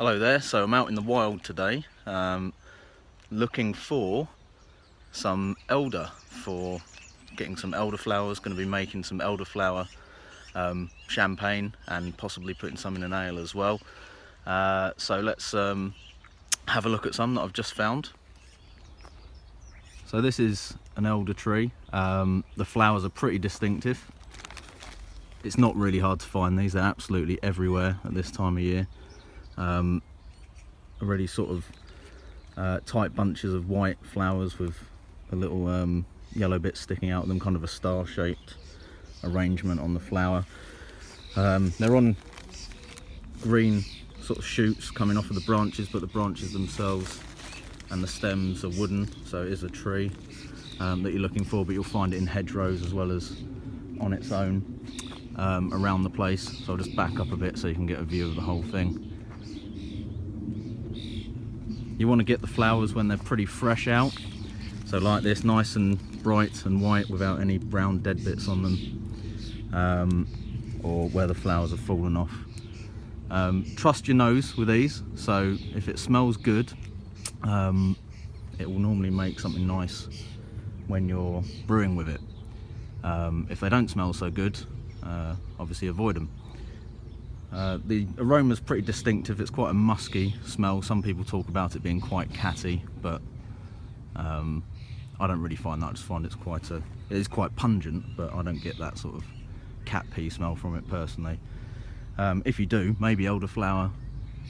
Hello there, so I'm out in the wild today looking for some elder, for getting some elderflowers. Going to be making some elderflower champagne and possibly putting some in an ale as well. So let's have a look at some that I've just found. So this is an elder tree. The flowers are pretty distinctive. It's not really hard to find these, they're absolutely everywhere at this time of year. Already sort of tight bunches of white flowers with a little yellow bit sticking out of them, kind of a star-shaped arrangement on the flower. They're on green sort of shoots coming off of the branches, but the branches themselves and the stems are wooden, so it is a tree that you're looking for, but you'll find it in hedgerows as well as on its own around the place. So I'll just back up a bit so you can get a view of the whole thing. You want to get the flowers when they're pretty fresh out, so like this, nice and bright and white without any brown dead bits on them, or where the flowers have fallen off. Trust your nose with these, so if it smells good, it will normally make something nice when you're brewing with it. If they don't smell so good, obviously avoid them. The aroma is pretty distinctive. It's quite a musky smell. Some people talk about it being quite catty, but I don't really find that. I just find it is quite pungent, but I don't get that sort of cat pee smell from it personally. If you do, maybe elderflower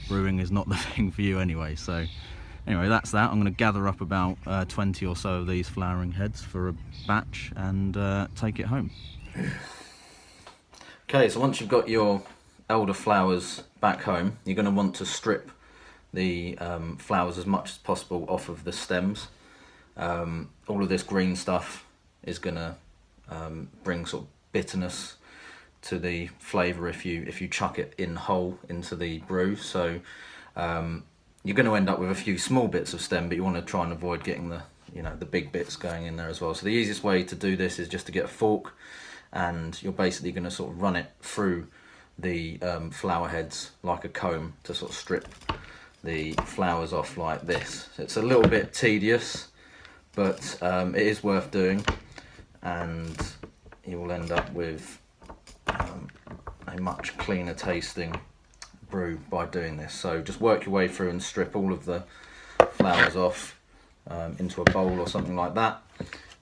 brewing is not the thing for you anyway. So anyway, that's that. I'm going to gather up about 20 or so of these flowering heads for a batch and take it home. Okay, so once you've got your elderflowers back home, you're going to want to strip the flowers as much as possible off of the stems. All of this green stuff is going to bring sort of bitterness to the flavour if you chuck it in whole into the brew. So you're going to end up with a few small bits of stem, but you want to try and avoid getting the big bits going in there as well. So the easiest way to do this is just to get a fork, and you're basically going to sort of run it through the flower heads like a comb to sort of strip the flowers off like this. It's a little bit tedious, but it is worth doing, and you will end up with a much cleaner tasting brew by doing this. So just work your way through and strip all of the flowers off into a bowl or something like that,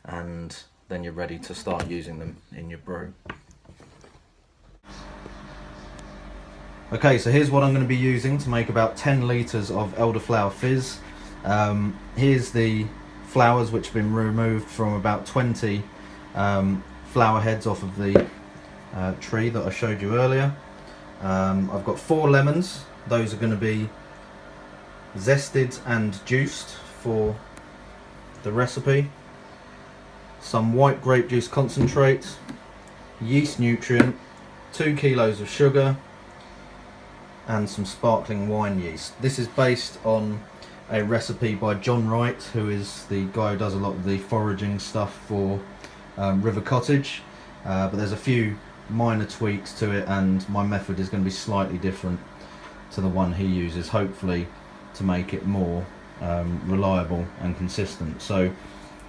and then you're ready to start using them in your brew. Okay, so here's what I'm going to be using to make about 10 litres of elderflower fizz. Here's the flowers which have been removed from about 20 flower heads off of the tree that I showed you earlier. I've got 4 lemons. Those are going to be zested and juiced for the recipe. Some white grape juice concentrate, yeast nutrient, 2 kilos of sugar, and some sparkling wine yeast. This is based on a recipe by John Wright, who is the guy who does a lot of the foraging stuff for River Cottage, but there's a few minor tweaks to it, and my method is going to be slightly different to the one he uses, hopefully to make it more reliable and consistent. So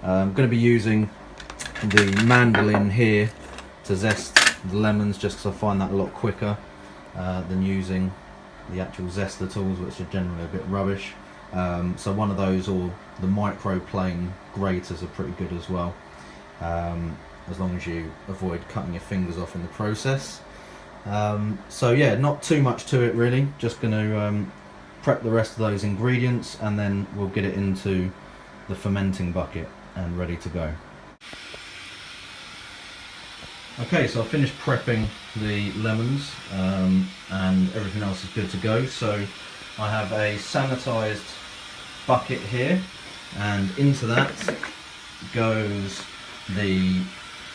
I'm going to be using the mandolin here to zest the lemons, just because I find that a lot quicker than using the actual zester tools, which are generally a bit rubbish. So one of those, or the microplane graters, are pretty good as well, as long as you avoid cutting your fingers off in the process. So yeah, not too much to it really, just going to prep the rest of those ingredients, and then we'll get it into the fermenting bucket and ready to go. Okay, so I've finished prepping the lemons and everything else is good to go. So I have a sanitised bucket here, and into that goes the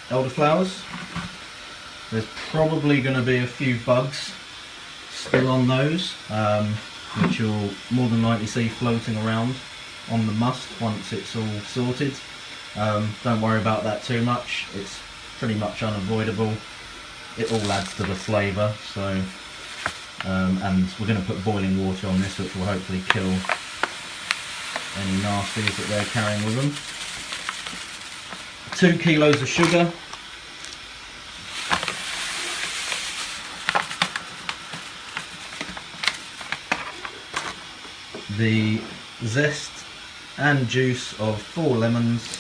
elderflowers. There's probably going to be a few bugs still on those, which you'll more than likely see floating around on the must once it's all sorted. Don't worry about that too much, it's pretty much unavoidable. It all adds to the flavour, so and we're going to put boiling water on this, which will hopefully kill any nasties that they're carrying with them. 2 kilos of sugar. The zest and juice of 4 lemons.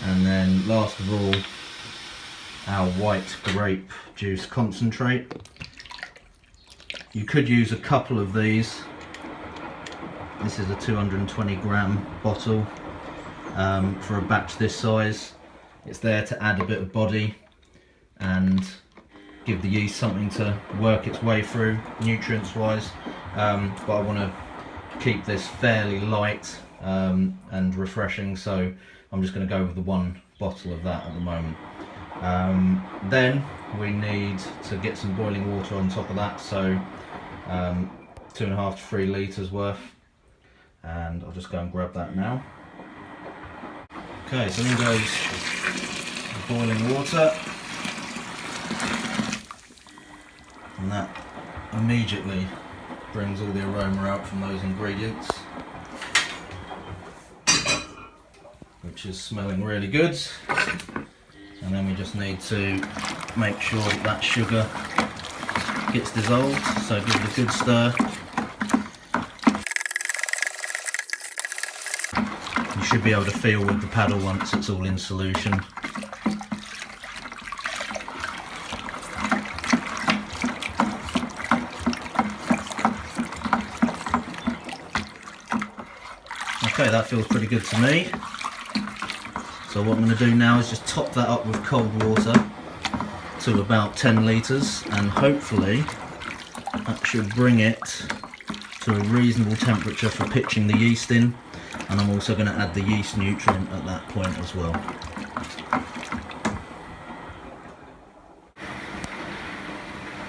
And then last of all, our white grape juice concentrate. You could use a couple of these. This is a 220 gram bottle for a batch this size. It's there to add a bit of body and give the yeast something to work its way through nutrients wise, but I want to keep this fairly light and refreshing, so I'm just going to go with the 1 bottle of that at the moment. Then we need to get some boiling water on top of that, so 2.5 to 3 litres worth, and I'll just go and grab that now. Okay, so in goes the boiling water, and that immediately brings all the aroma out from those ingredients, which is smelling really good. And then we just need to make sure that that sugar gets dissolved, so give it a good stir. You should be able to feel with the paddle once it's all in solution. Okay, that feels pretty good to me. So what I'm going to do now is just top that up with cold water to about 10 litres, and hopefully that should bring it to a reasonable temperature for pitching the yeast in, and I'm also going to add the yeast nutrient at that point as well.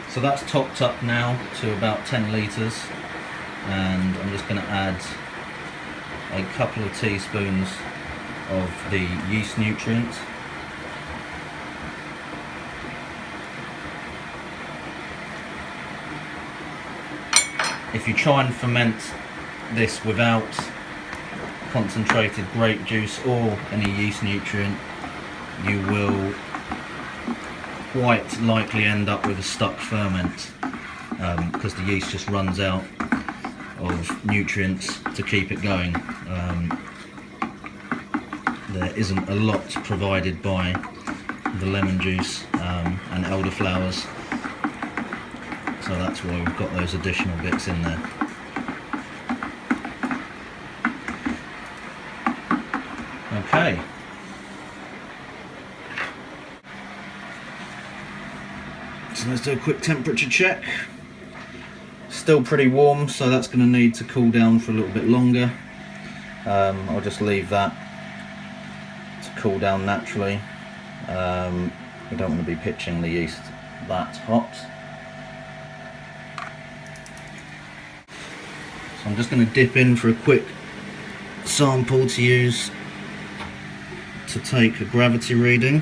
So that's topped up now to about 10 litres, and I'm just going to add a couple of teaspoons of the yeast nutrient. If you try and ferment this without concentrated grape juice or any yeast nutrient, you will quite likely end up with a stuck ferment, because the yeast just runs out of nutrients to keep it going. There isn't a lot provided by the lemon juice and elderflowers, so that's why we've got those additional bits in there. Okay. So let's do a quick temperature check. Still pretty warm, so that's going to need to cool down for a little bit longer. I'll just leave that to cool down naturally. We don't want to be pitching the yeast that hot. So I'm just going to dip in for a quick sample to use to take a gravity reading.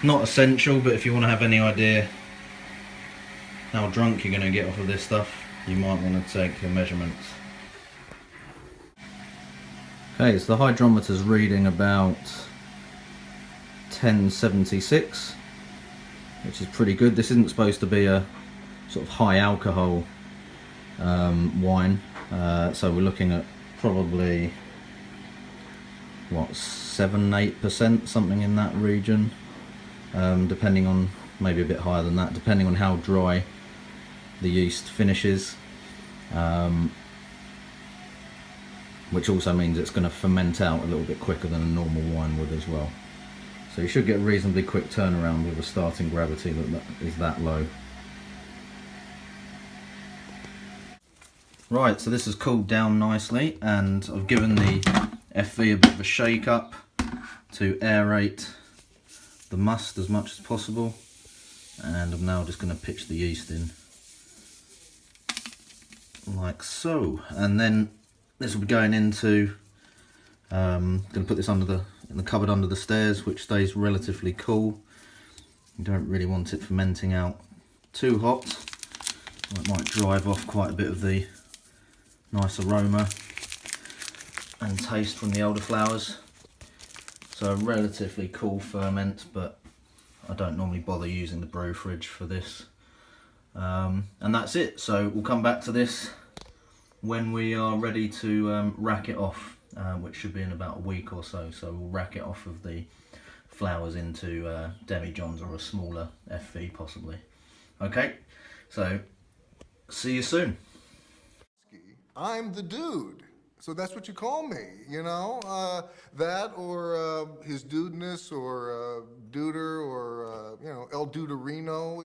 Not essential, but if you want to have any idea how drunk you're going to get off of this stuff, you might want to take your measurements. Okay, so the hydrometer's reading about 1076, which is pretty good. This isn't supposed to be a sort of high alcohol wine, so we're looking at probably what, 7-8%, something in that region. Depending on, maybe a bit higher than that, depending on how dry the yeast finishes, which also means it's going to ferment out a little bit quicker than a normal wine would as well. So you should get a reasonably quick turnaround with a starting gravity that is that low. Right, so this has cooled down nicely, and I've given the FV a bit of a shake up to aerate the must as much as possible, And I'm now just going to pitch the yeast in like so, and then this will be going into going to put this in the cupboard under the stairs, which stays relatively cool. You don't really want it fermenting out too hot, it might drive off quite a bit of the nice aroma and taste from the elderflowers. So a relatively cool ferment, but I don't normally bother using the brew fridge for this. And that's it. So we'll come back to this when we are ready to rack it off, which should be in about a week or so. So we'll rack it off of the flowers into demi-johns or a smaller FV possibly. Okay, so see you soon. I'm the dude. So that's what you call me, you know? That or his dudeness or duder or, you know, El Duderino.